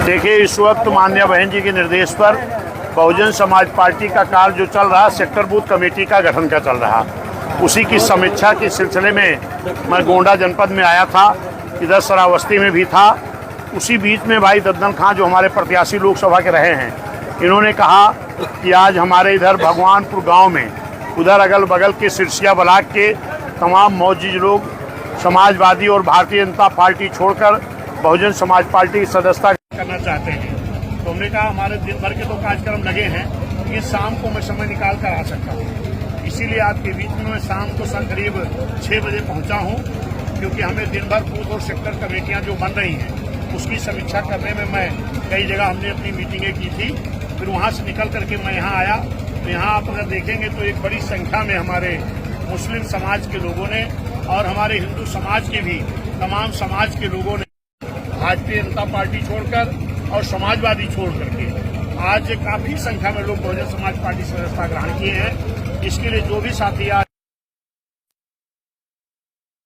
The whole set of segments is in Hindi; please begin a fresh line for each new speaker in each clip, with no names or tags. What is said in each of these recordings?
देखिए, इस वक्त माननीय बहन जी के निर्देश पर बहुजन समाज पार्टी का कार्य जो चल रहा, सेक्टर बूथ कमेटी का गठन का चल रहा, उसी की समीक्षा के सिलसिले में मैं गोंडा जनपद में आया था, इधर श्रावस्ती में भी था। उसी बीच में भाई दद्दन खां जो हमारे प्रत्याशी लोकसभा के रहे हैं, इन्होंने कहा कि आज हमारे इधर भगवानपुर गांव में, उधर अगल बगल के सिरसिया ब्लॉक के तमाम मौजूद लोग समाजवादी और भारतीय जनता पार्टी छोड़कर बहुजन समाज पार्टी की सदस्यता करना चाहते हैं। तो हमने कहा हमारे दिन भर के तो कार्यक्रम लगे हैं, लेकिन शाम को मैं समय निकाल कर आ सकता हूँ। इसीलिए आपके बीच में मैं शाम को करीब 6 बजे पहुँचा हूँ, क्योंकि हमें दिन भर बूथ और सेक्टर कमेटियाँ जो बन रही हैं उसकी समीक्षा करने में मैं कई जगह हमने अपनी मीटिंगें की थी। फिर वहाँ से निकल करके मैं यहाँ आया, तो यहाँ आप अगर देखेंगे तो एक बड़ी संख्या में हमारे मुस्लिम समाज के लोगों ने और हमारे हिंदू समाज के भी तमाम समाज के लोगों ने भारतीय जनता पार्टी छोड़कर और समाजवादी छोड़ करके आज काफी संख्या में लोग बहुजन समाज पार्टी सदस्यता ग्रहण किए हैं। इसके लिए जो भी साथी आज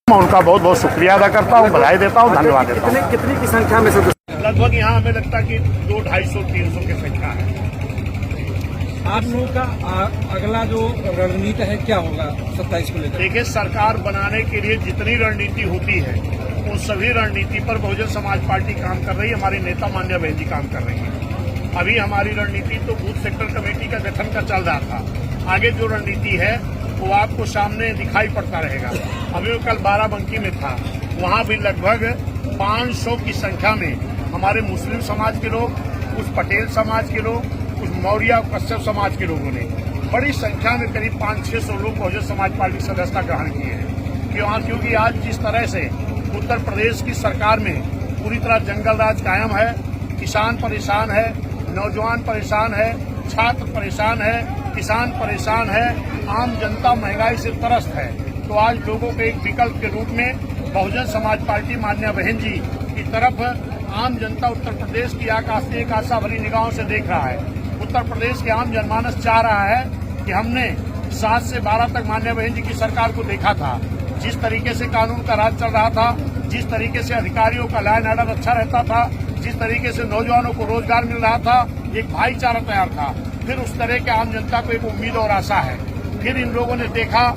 मैं उनका बहुत बहुत शुक्रिया अदा करता हूँ, बधाई देता हूँ, धन्यवाद देता हूँ।
कितनी की संख्या में
लगभग यहाँ हमें लगता है कि 200-250-300 की संख्या है।
आप लोगों का अगला जो रणनीति है क्या होगा 27 को लेकर?
देखिए, सरकार बनाने के लिए जितनी रणनीति होती है उन सभी रणनीति पर बहुजन समाज पार्टी काम कर रही है। हमारी नेता मान्या बहन जी काम कर रही है। अभी हमारी रणनीति तो बूथ सेक्टर कमेटी का गठन का चल रहा था। आगे जो रणनीति है वो आपको सामने दिखाई पड़ता रहेगा। अभी कल बाराबंकी में था, वहाँ भी लगभग 500 की संख्या में हमारे मुस्लिम समाज के लोग, कुछ पटेल समाज के लोग, कुछ मौर्य कश्यप समाज के लोगों ने बड़ी संख्या में करीब 500-600 लोग बहुजन समाज पार्टी सदस्यता ग्रहण किए हैं। क्योंकि आज जिस तरह से उत्तर प्रदेश की सरकार में पूरी तरह जंगल राज कायम है, किसान परेशान है, नौजवान परेशान है, छात्र परेशान है, किसान परेशान है, आम जनता महंगाई से त्रस्त है, तो आज लोगों के एक विकल्प के रूप में बहुजन समाज पार्टी मान्या बहन जी की तरफ आम जनता उत्तर प्रदेश की एक आशा भरी निगाहों से देख रहा है। उत्तर प्रदेश के आम जनमानस चाह रहा है कि हमने 7 से 12 तक मान्या बहन जी की सरकार को देखा था, जिस तरीके से कानून का राज चल रहा था, जिस तरीके से अधिकारियों का लॉ एंड ऑर्डर अच्छा रहता था, जिस तरीके से नौजवानों को रोजगार मिल रहा था, एक भाईचारा तैयार था। फिर उस तरह के आम जनता को एक उम्मीद और आशा है। फिर इन लोगों ने देखा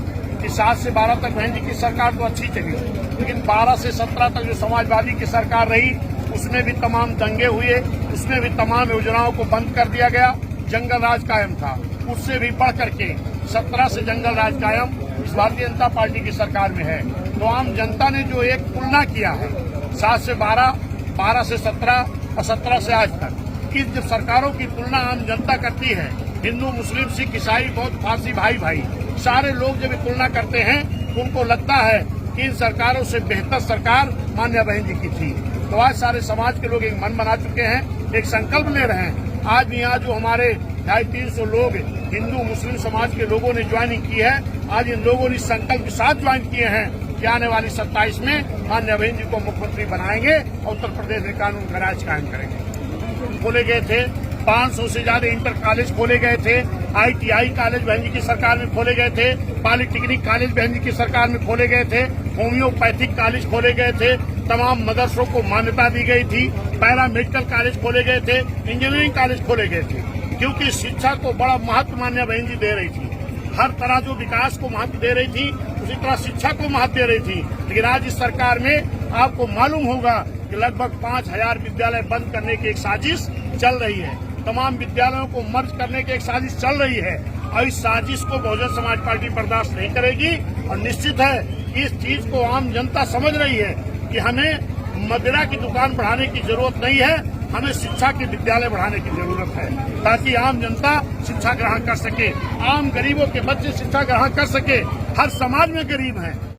कि 7 से 12 तक बहन जी की सरकार तो अच्छी चली, लेकिन 12 से 17 तक जो समाजवादी की सरकार रही उसमें भी तमाम दंगे हुए, उसमें भी तमाम योजनाओं को बंद कर दिया गया, जंगल राज कायम था। उससे भी बढ़ करके 17 से जंगल राज कायम इस भारतीय जनता पार्टी की सरकार में है। तो आम जनता ने जो एक तुलना किया है 7 से 12, 12 से 17 और 17 से आज तक, इस जब सरकारों की तुलना आम जनता करती है, हिंदू मुस्लिम सिख ईसाई बौद्ध पारसी भाई सारे लोग जब तुलना करते हैं तो उनको लगता है कि इन सरकारों से बेहतर सरकार मान्या बहन जी की थी। तो आज सारे समाज के लोग एक मन बना चुके हैं, एक संकल्प ले रहे हैं। आज यहाँ जो हमारे 250-300 लोग हिंदू मुस्लिम समाज के लोगों ने ज्वाइनिंग की है, आज इन लोगों ने संकल्प के साथ ज्वाइन किए हैं कि आने वाली 27 में मान्या बहन जी को मुख्यमंत्री बनाएंगे और उत्तर प्रदेश में कानून का राज कायम करेंगे। खोले गए थे 500 से ज्यादा इंटर कॉलेज खोले गए थे, ITI कॉलेज बहन जी की सरकार में खोले गए थे, पॉलिटेक्निक कॉलेज बहन जी की सरकार में खोले गए थे, होम्योपैथिक कॉलेज खोले गए थे, तमाम मदरसों को मान्यता दी गई थी, पैरामेडिकल कॉलेज खोले गए थे, इंजीनियरिंग कॉलेज खोले गए थे, क्योंकि शिक्षा को बड़ा महत्व मान्या बहन जी दे रही थी। हर तरह जो विकास को महत्व दे रही थी, उसी तरह शिक्षा को महत्व दे रही थी। लेकिन आज इस सरकार में आपको मालूम होगा कि लगभग 5000 विद्यालय बंद करने की एक साजिश चल रही है, तमाम विद्यालयों को मर्ज करने की एक साजिश चल रही है, और इस साजिश को बहुजन समाज पार्टी बर्दाश्त नहीं करेगी। और निश्चित है कि इस चीज को आम जनता समझ रही है कि हमें मदिरा की दुकान बढ़ाने की जरूरत नहीं है, हमें शिक्षा के विद्यालय बढ़ाने की जरूरत है, ताकि आम जनता शिक्षा ग्रहण कर सके, आम गरीबों के बच्चे शिक्षा ग्रहण कर सके। हर समाज में गरीब हैं।